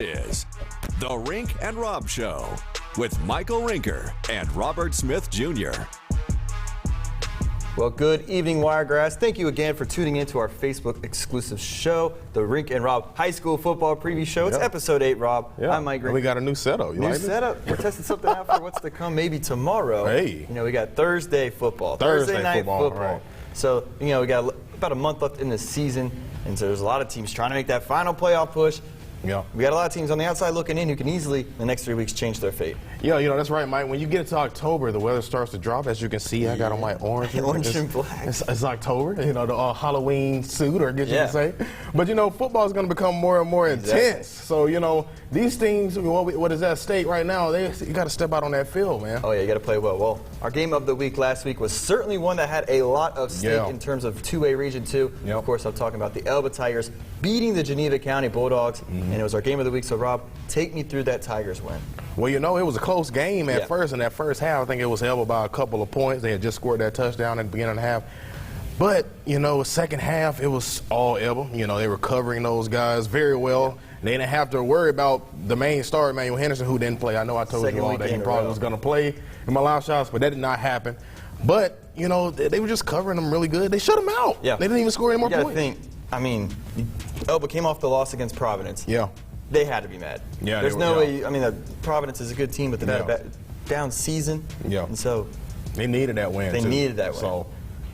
Is the Rink and Rob Show with Michael Rinker and Robert Smith Jr. Well, good evening, Wiregrass. Thank you again for tuning in to our Facebook exclusive show, the Rink and Rob High School Football Preview Show. It's episode 8, Rob. I'm Mike Rinker. We got a new setup. New setup. We're testing something out for what's to come maybe tomorrow. Hey. You know, we got Thursday football. Thursday night football. Right. So, you know, we got about a month left in the season, and so there's a lot of teams trying to make that final playoff push. Yeah. We got a lot of teams on the outside looking in who can easily, in the next 3 weeks, change their fate. Yeah, you know, that's right, Mike. When you get to October, the weather starts to drop. As you can see, I got on my orange. Orange and black. It's October, you know, the Halloween suit, or I guess you can say. But, you know, football is going to become more and more intense. So, you know, these teams, what is at stake right now, you got to step out on that field, man. Oh, yeah, you got to play well. Well, our game of the week last week was certainly one that had a lot of stake in terms of 2A Region 2. Of course, I'm talking about the Elba Tigers beating the Geneva County Bulldogs, and it was our game of the week. So, Rob, take me through that Tigers win. Well, you know, it was a close game at first. In that first half, I think it was Elba by a couple of points. They had just scored that touchdown at the beginning of the half. But, you know, second half, it was all Elba. You know, they were covering those guys very well. They didn't have to worry about the main star, Emmanuel Henderson, who didn't play. I know I told you all that he probably was going to play in my live shots, but that did not happen. But, you know, they were just covering them really good. They shut them out. Yeah. They didn't even score any more points. Think, I mean, Elba came off the loss against Providence. Yeah. They had to be mad. Yeah, there's no way. I mean, Providence is a good team, but they've had a down season. Yeah. And so they needed that win. They needed that win. So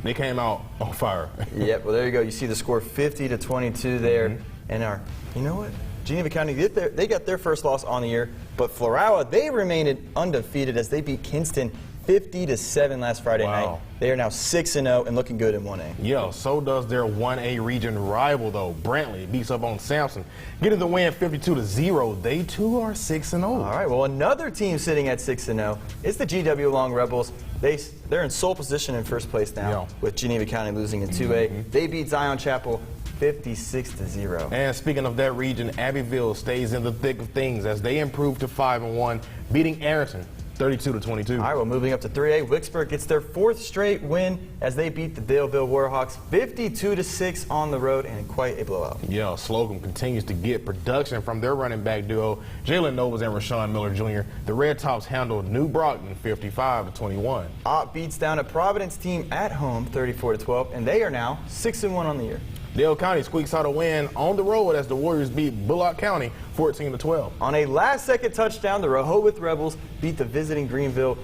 they came out on fire. Yep. Well, there you go. You see the score 50-22 there. And you know what? Geneva County, they got their first loss on the year, but Floraua, they remained undefeated as they beat Kinston 50-7 last Friday night. They are now 6-0 and looking good in 1A. Yeah, so does their 1A region rival, though. Brantley beats up on Sampson, getting the win 52-0. They, too, are 6-0. All right, well, another team sitting at 6-0 is the GW Long Rebels. They're in sole position in first place now, with Geneva County losing in 2A. They beat Zion Chapel 56-0. And speaking of that region, Abbeville stays in the thick of things as they improve to 5-1, beating Arrington 32-22. All right, well, moving up to 3A, Wicksburg gets their 4th straight win as they beat the Daleville Warhawks 52-6 on the road, and quite a blowout. Yeah, Slocum continues to get production from their running back duo, Jalen Novas and Rashawn Miller Jr. The Red Tops handled New Brockton 55-21. Ott beats down a Providence team at home 34-12, and they are now 6-1 on the year. Dale County squeaks out a win on the road as the Warriors beat Bullock County 14-12. On a last-second touchdown, the Rehoboth Rebels beat the visiting Greenville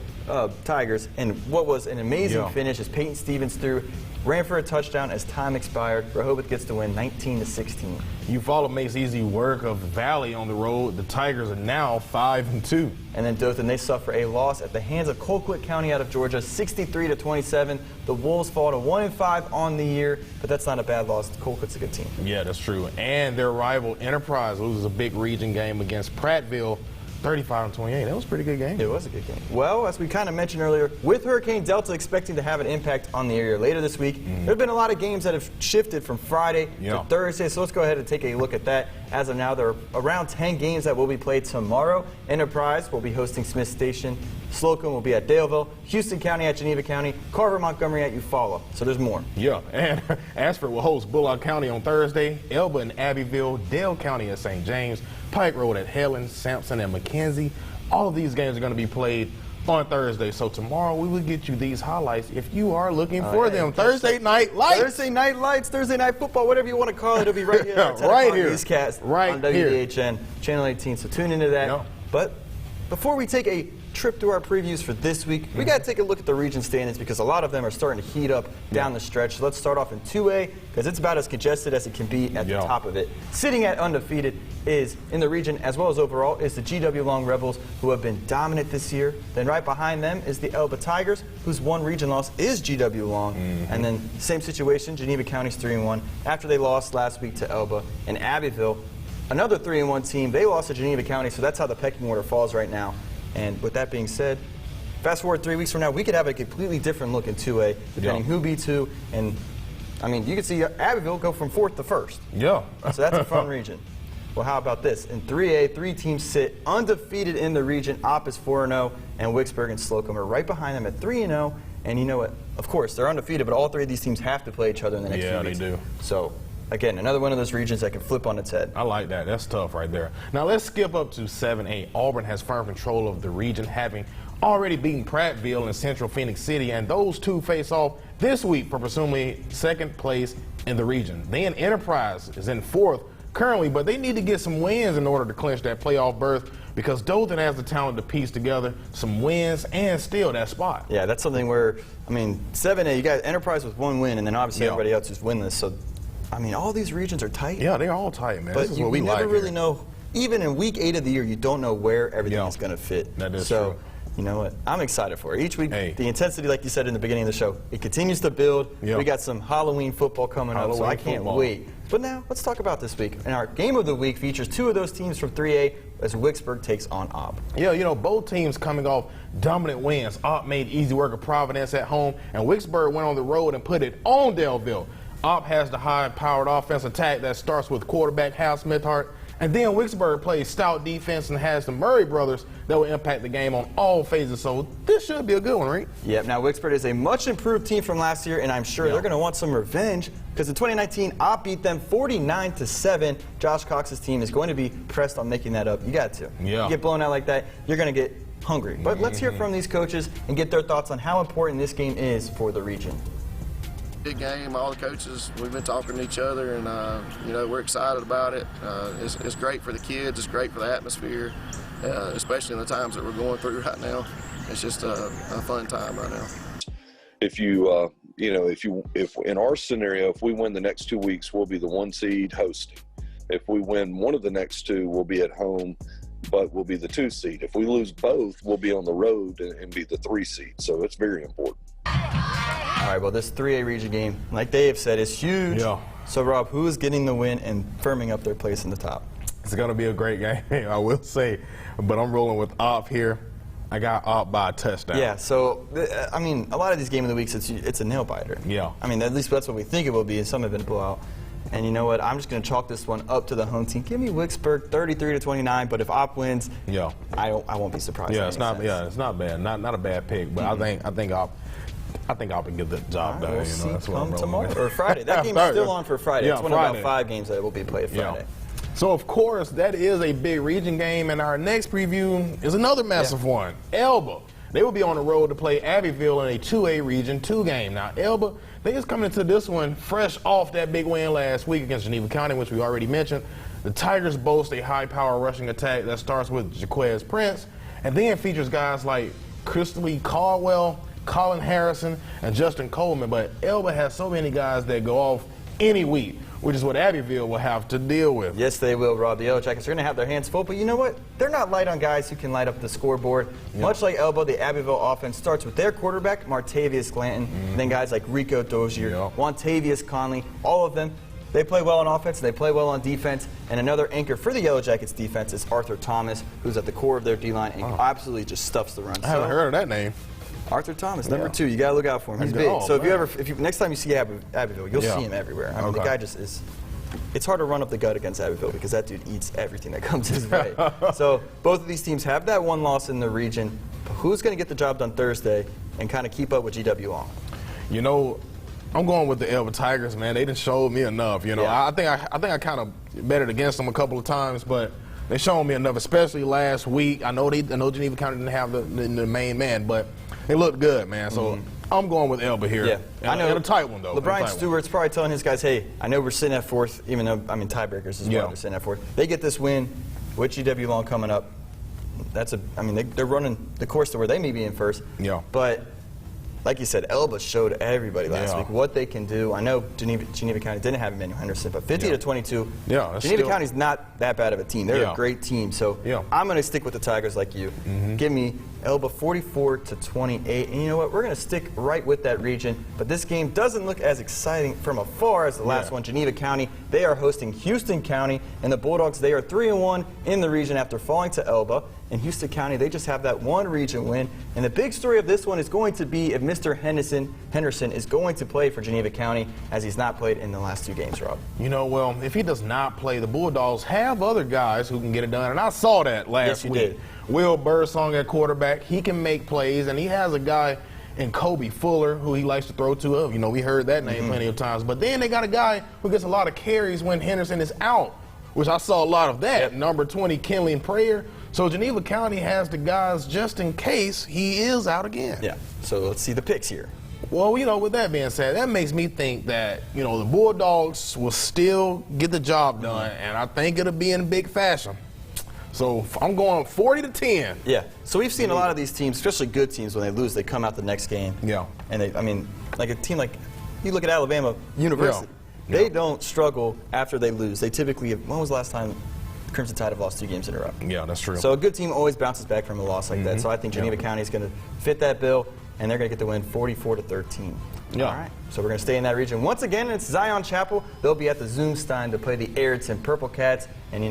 Tigers, and what was an amazing finish as Peyton Stevens ran for a touchdown as time expired. Rehoboth gets to win 19-16. Eufaula makes easy work of Valley on the road. The Tigers are now 5-2. And then Dothan, they suffer a loss at the hands of Colquitt County out of Georgia, 63-27. The Wolves fall to 1-5 on the year, but that's not a bad loss. Colquitt's a good team. Yeah, that's true. And their rival Enterprise loses a big region game against Prattville 35-28. That was a pretty good game. It was a good game. Well, as we kind of mentioned earlier, with Hurricane Delta expecting to have an impact on the area later this week, there have been a lot of games that have shifted from Friday to Thursday, so let's go ahead and take a look at that. As of now, there are around 10 games that will be played tomorrow. Enterprise will be hosting Smith Station. Slocum will be at Daleville, Houston County at Geneva County, Carver Montgomery at Eufaula. So there's more. Yeah, and Ashford will host Bullock County on Thursday, Elba and Abbeville, Dale County at St. James, Pike Road at Helen, Sampson and McKenzie. All of these games are going to be played on Thursday. So tomorrow we will get you these highlights if you are looking for them. Thursday Night Lights. Thursday Night Lights, Thursday Night Football, whatever you want to call it. It'll be right here. Right here. Newscast on WDHN, Channel 18. So tune into that. But before we take a trip through our previews for this week, we got to take a look at the region standings because a lot of them are starting to heat up down the stretch. So let's start off in 2A because it's about as congested as it can be at the top of it. Sitting at undefeated is in the region as well as overall is the GW Long Rebels, who have been dominant this year. Then right behind them is the Elba Tigers, whose one region loss is GW Long. And then same situation, Geneva County's 3-1 after they lost last week to Elba. And Abbeville, another 3-1 team, they lost to Geneva County, so that's how the pecking order falls right now. And with that being said, fast forward 3 weeks from now, we could have a completely different look in 2A, depending who beats who. And, I mean, you can see Abbeville go from 4th to 1st. Yeah. So that's a fun region. Well, how about this? In 3A, 3 teams sit undefeated in the region. Opp is 4-0, and Wicksburg and Slocum are right behind them at 3-0. And you know what? Of course, they're undefeated, but all 3 of these teams have to play each other in the next few weeks. Yeah, they do. So again, another one of those regions that can flip on its head. I like that. That's tough right there. Now let's skip up to 7A. Auburn has firm control of the region, having already beaten Prattville and Central Phoenix City, and those two face off this week for presumably second place in the region. Then Enterprise is in fourth currently, but they need to get some wins in order to clinch that playoff berth, because Dothan has the talent to piece together some wins and steal that spot. Yeah, that's something where, I mean, 7A, you got Enterprise with one win, and then obviously everybody else is winless. So, I mean, all these regions are tight. Yeah, they're all tight, man. But this is what we never like really here. know. Even in week 8 of the year, you don't know where everything is going to fit. That is so, true. You know what? I'm excited for it. Each week, the intensity, like you said in the beginning of the show, it continues to build. Yep. We got some Halloween football coming up, so I can't wait. But now, let's talk about this week. And our game of the week features two of those teams from 3A as Wicksburg takes on Abb. Yeah, you know, both teams coming off dominant wins. Abb made easy work of Providence at home, and Wicksburg went on the road and put it on Delville. Abb has the high-powered offense attack that starts with quarterback Hal Smithart, and then Wicksburg plays stout defense and has the Murray brothers that will impact the game on all phases. So this should be a good one, right? Yep. Now, Wicksburg is a much improved team from last year, and I'm sure they're going to want some revenge, because in 2019, Abb beat them 49-7. Josh Cox's team is going to be pressed on making that up. You got to. Yeah. You get blown out like that, you're going to get hungry. But let's hear from these coaches and get their thoughts on how important this game is for the region. Big game. All the coaches, we've been talking to each other, and you know, we're excited about it. It's great for the kids. It's great for the atmosphere, especially in the times that we're going through right now. It's just a fun time right now. If you, if in our scenario, if we win the next 2 weeks, we'll be the 1 seed hosting. If we win one of the next 2, we'll be at home, but we'll be the 2 seed. If we lose both, we'll be on the road and be the 3 seed. So it's very important. All right, well, this 3A region game, like they have said, is huge. Yeah. So, Rob, who is getting the win and firming up their place in the top? It's going to be a great game, I will say. But I'm rolling with Abb here. I got Abb by a touchdown. Yeah, so, I mean, a lot of these game of the weeks, it's a nail-biter. Yeah. I mean, at least that's what we think it will be, and some have been a blowout. And you know what? I'm just going to chalk this one up to the home team. Give me Wicksburg 33-29, but if Abb wins, I won't be surprised. Yeah, it's not bad. Not a bad pick, but I think Abb can get the job done. We'll you know, that's what I'm tomorrow with. or Friday. That game's still on for Friday. Yeah, it's one of about 5 games that will be played Friday. Yeah. So, of course, that is a big region game, and our next preview is another massive one. Elba. They will be on the road to play Abbeville in a 2A Region 2 game. Now, Elba, they is coming into this one fresh off that big win last week against Geneva County, which we already mentioned. The Tigers boast a high-power rushing attack that starts with Jaquez Prince and then features guys like Christopher Caldwell, Colin Harrison, and Justin Coleman. But Elba has so many guys that go off any week, which is what Abbeville will have to deal with. Yes, they will, Rob. The Yellow Jackets are going to have their hands full, but you know what? They're not light on guys who can light up the scoreboard. Yeah. Much like Elba, the Abbeville offense starts with their quarterback, Martavius Glanton, and then guys like Rico Dozier, Wantavius Conley, all of them. They play well on offense, and they play well on defense. And another anchor for the Yellow Jackets defense is Arthur Thomas, who's at the core of their D-line and absolutely just stuffs the run. I haven't heard of that name. Arthur Thomas, number 2. You gotta look out for him. He's big. So if you next time you see Abbeville, you'll see him everywhere. I mean, the guy just is. It's hard to run up the gut against Abbeville because that dude eats everything that comes his way. So both of these teams have that one loss in the region. But who's going to get the job done Thursday and kind of keep up with GW Long? You know, I'm going with the Elba Tigers, man. They done showed me enough. You know, I think I kind of betted against them a couple of times, but they showed me enough, especially last week. I know Geneva County didn't have the main man, but they looked good, man. So I'm going with Elba here. Yeah, I know. In a tight one, though. LeBron Stewart's probably telling his guys, hey, I know we're sitting at 4th, even though, I mean, tiebreakers as well, they're sitting at 4th. They get this win with GW Long coming up. They're running the course to where they may be in first. Yeah. But like you said, Elba showed everybody last week what they can do. I know Geneva County didn't have Emmanuel Henderson, but 50-22. Yeah, Geneva County's not that bad of a team. They're a great team. So I'm going to stick with the Tigers like you. Give me Elba 44-28. And you know what? We're going to stick right with that region. But this game doesn't look as exciting from afar as the last one. Geneva County, they are hosting Houston County. And the Bulldogs, they are 3-1 in the region after falling to Elba. In Houston County, they just have that one region win. And the big story of this one is going to be if Mr. Henderson is going to play for Geneva County, as he's not played in the last 2 games, Rob. You know, well, if he does not play, the Bulldogs have other guys who can get it done. And I saw that last week. Did. Will Birdsong at quarterback, he can make plays, and he has a guy and Kobe Fuller, who he likes to throw to. We heard that name plenty of times. But then they got a guy who gets a lot of carries when Henderson is out, which I saw a lot of that. Yep. Number 20, Kenley Prayer. So Geneva County has the guys just in case he is out again. Yeah. So let's see the picks here. Well, with that being said, that makes me think that, the Bulldogs will still get the job done, and I think it'll be in big fashion. So I'm going 40-10. Yeah. So we've seen a lot of these teams, especially good teams, when they lose, they come out the next game. Yeah. And like a team like, you look at Alabama University, they don't struggle after they lose. They typically, when was the last time Crimson Tide have lost 2 games in a row? Yeah, that's true. So a good team always bounces back from a loss like that. So I think Geneva County is going to fit that bill, and they're going to get the win 44-13. Yeah. All right. So we're going to stay in that region. Once again, it's Zion Chapel. They'll be at the Zoomstein to play the Ayrton Purple Cats. And,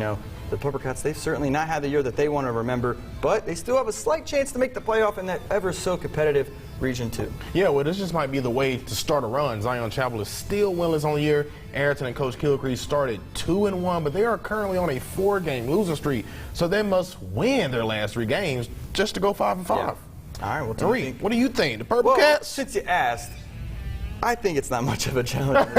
the Purple Cats, they've certainly not had the year that they want to remember, but they still have a slight chance to make the playoff in that ever so competitive Region 2. Yeah, well, this just might be the way to start a run. Zion Chapel is still winless on the year. Ayrton and Coach Kilcrease started 2-1, but they are currently on a 4-game losing streak, so they must win their last 3 games just to go 5-5. Yeah. All right, well, Tariq, what do you think? The Purple Cats? Since you asked, I think it's not much of a challenge.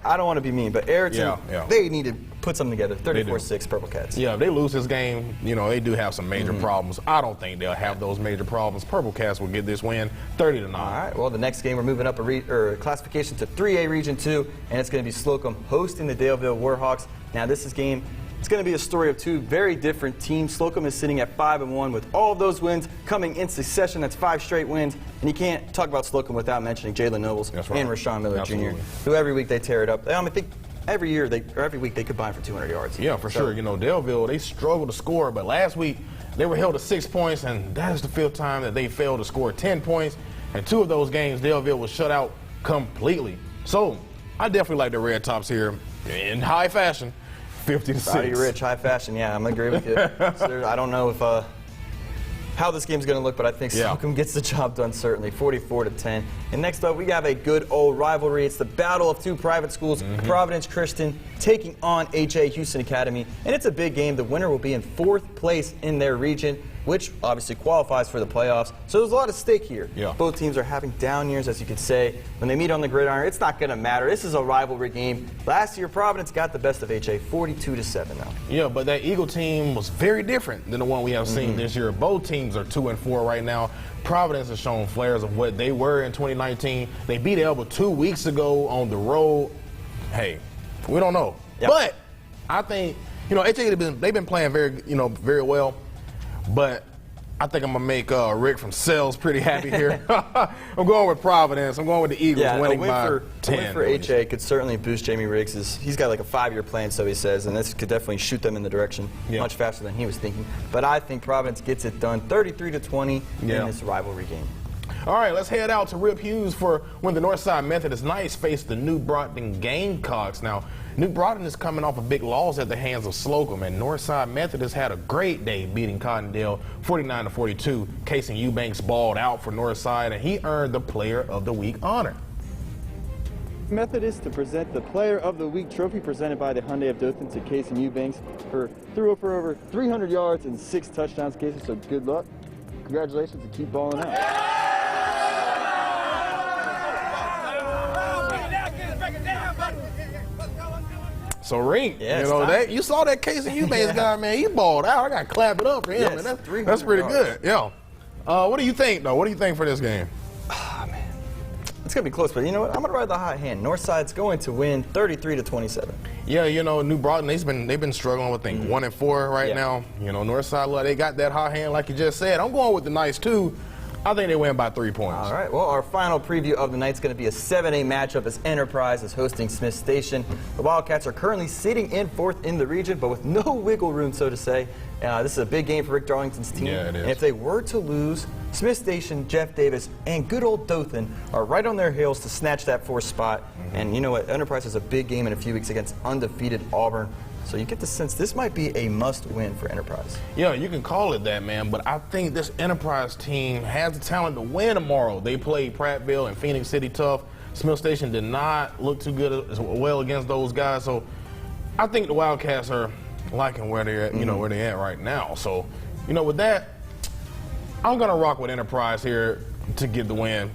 I don't want to be mean, but Ayrton, they need to put something together. 34-6 Purple Cats. Yeah, if they lose this game, they do have some major problems. I don't think they'll have those major problems. Purple Cats will get this win 30-9. All right, well, the next game we're moving up a classification to 3A Region 2, and it's going to be Slocum hosting the Daleville Warhawks. Now, this is game. It's going to be a story of 2 very different teams. Slocum is sitting at 5-1 with all of those wins coming in succession. That's 5 straight wins. And you can't talk about Slocum without mentioning Jalen Nobles and Rashawn Miller Jr., who every week they tear it up. I think every week they combine for 200 yards. Yeah, for sure. Daleville, they struggled to score, but last week they were held to 6 points, and that is the 5th time that they failed to score 10 points. And 2 of those games, Daleville was shut out completely. So I definitely like the Red Tops here in high fashion. 50-6. Rowdy Rich, high fashion. Yeah, I'm agree with you. So I don't know if how this game's going to look, but I think Slocum gets the job done certainly. 44-10. And next up, we have a good old rivalry. It's the battle of 2 private schools. Providence Christian taking on H.A. Houston Academy, and it's a big game. The winner will be in 4th place in their region, which obviously qualifies for the playoffs. So there's a lot at stake here. Yeah. Both teams are having down years, as you could say. When they meet on the gridiron, it's not going to matter. This is a rivalry game. Last year, Providence got the best of H.A. 42-7 though. Yeah, but that Eagle team was very different than the one we have seen this year. Both teams are 2-4 right now. Providence has shown flares of what they were in 2019. They beat Elba 2 weeks ago on the road. Hey, we don't know. Yep. But I think, HA, they've been playing very well. But I think I'm going to make Rick from Sells pretty happy here. I'm going with Providence. I'm going with the Eagles winning by 10. A win for HA could certainly boost Jamie Riggs. He's got like a 5-year plan, so he says, and this could definitely shoot them in the direction much faster than he was thinking. But I think Providence gets it done 33-20 in this rivalry game. All right, let's head out to Rip Hughes for when the Northside Methodist Knights face the New Brockton Gamecocks. Now, New Brockton is coming off a big loss at the hands of Slocum, and Northside Methodist had a great day beating Cottondale 49-42. Casey Eubanks balled out for Northside, and he earned the Player of the Week honor. Methodist to present the Player of the Week trophy presented by the Hyundai of Dothan to Casey Eubanks threw for over 300 yards and 6 touchdowns. Casey, so good luck. Congratulations and keep balling out. So Rink, you saw that Casey Eubanks guy, man. He balled out. I got to clap it up for him. Yes, man. That's pretty good. Yeah. What do you think, though? What do you think for this game? Oh, man. It's going to be close, but you know what? I'm going to ride the hot hand. Northside's going to win 33-27. Yeah, New Brockton, they've been struggling with, 1-4 right now. Northside, they got that hot hand like you just said. I'm going with the Knights, too. I think they win by 3 points. All right. Well, our final preview of the night's going to be a 7A matchup as Enterprise is hosting Smith Station. The Wildcats are currently sitting in 4th in the region, but with no wiggle room, so to say. This is a big game for Rick Darlington's team. Yeah, it is. And if they were to lose, Smith Station, Jeff Davis, and good old Dothan are right on their heels to snatch that 4th spot. And you know what? Enterprise has a big game in a few weeks against undefeated Auburn. So you get the sense this might be a must-win for Enterprise. Yeah, you can call it that, man. But I think this Enterprise team has the talent to win tomorrow. They played Prattville and Phoenix City tough. Smith Station did not look too good as well against those guys. So I think the Wildcats are liking where they're at, where they're at right now. So, with that, I'm going to rock with Enterprise here. to get the win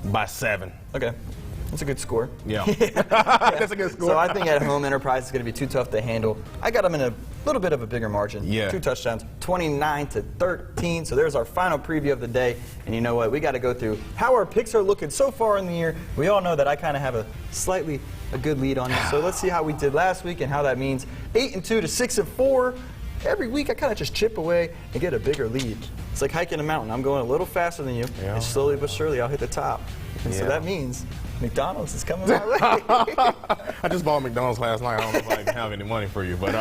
by 7. Okay. That's a good score. Yeah. That's a good score. So I think at home, Enterprise is going to be too tough to handle. I got them in a little bit of a bigger margin. Yeah. 2 touchdowns, 29-13. So there's our final preview of the day. And you know what? We got to go through how our picks are looking so far in the year. We all know that I kind of have a good lead on you. So let's see how we did last week and how that means 8-2 to 6-4. Every week I kind of just chip away and get a bigger lead. It's like hiking a mountain. I'm going a little faster than you, and slowly but surely I'll hit the top. And so that means McDonald's is coming my way. I just bought McDonald's last night. I don't know if I can have any money for you, but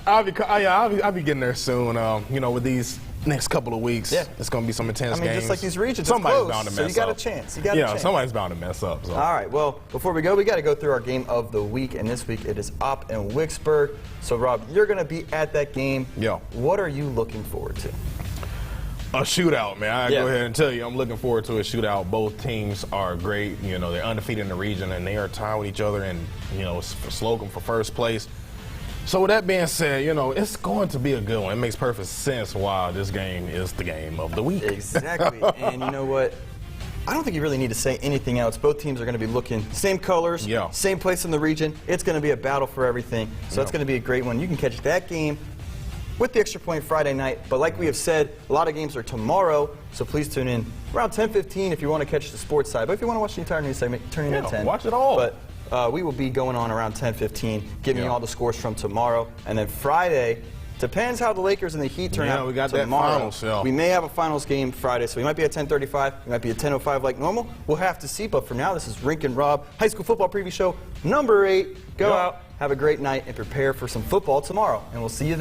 I'll be getting there soon. You know, with these next couple of weeks, it's going to be some intense games. Just like these regions, somebody's bound to mess up. So you got a chance. You got a chance. Somebody's bound to mess up. So. All right. Well, before we go, we got to go through our game of the week, and this week it is Opp and Wicksburg. So Rob, you're going to be at that game. Yeah. What are you looking forward to? A shootout, man. I go ahead and tell you, I'm looking forward to a shootout. Both teams are great. You know, they're undefeated in the region, and they are tied with each other, and you know, it's a slogan for first place. So with that being said, you know, it's going to be a good one. It makes perfect sense why this game is the game of the week. Exactly. And you know what? I don't think you really need to say anything else. Both teams are going to be looking same colors, same place in the region. It's going to be a battle for everything. So it's going to be a great one. You can catch that game with the Extra Point Friday night. But like we have said, a lot of games are tomorrow, so please tune in around 10:15 if you want to catch the sports side. But if you want to watch the entire news segment, turn in at 10. Watch it all. But we will be going on around 10:15, giving you all the scores from tomorrow. And then Friday, depends how the Lakers and the Heat turn out we got tomorrow. That finals, we may have a finals game Friday, so we might be at 10:35. We might be at 10:05 like normal. We'll have to see. But for now, this is Rink and Rob, high school football preview show number 8. Go out, have a great night, and prepare for some football tomorrow. And we'll see you then.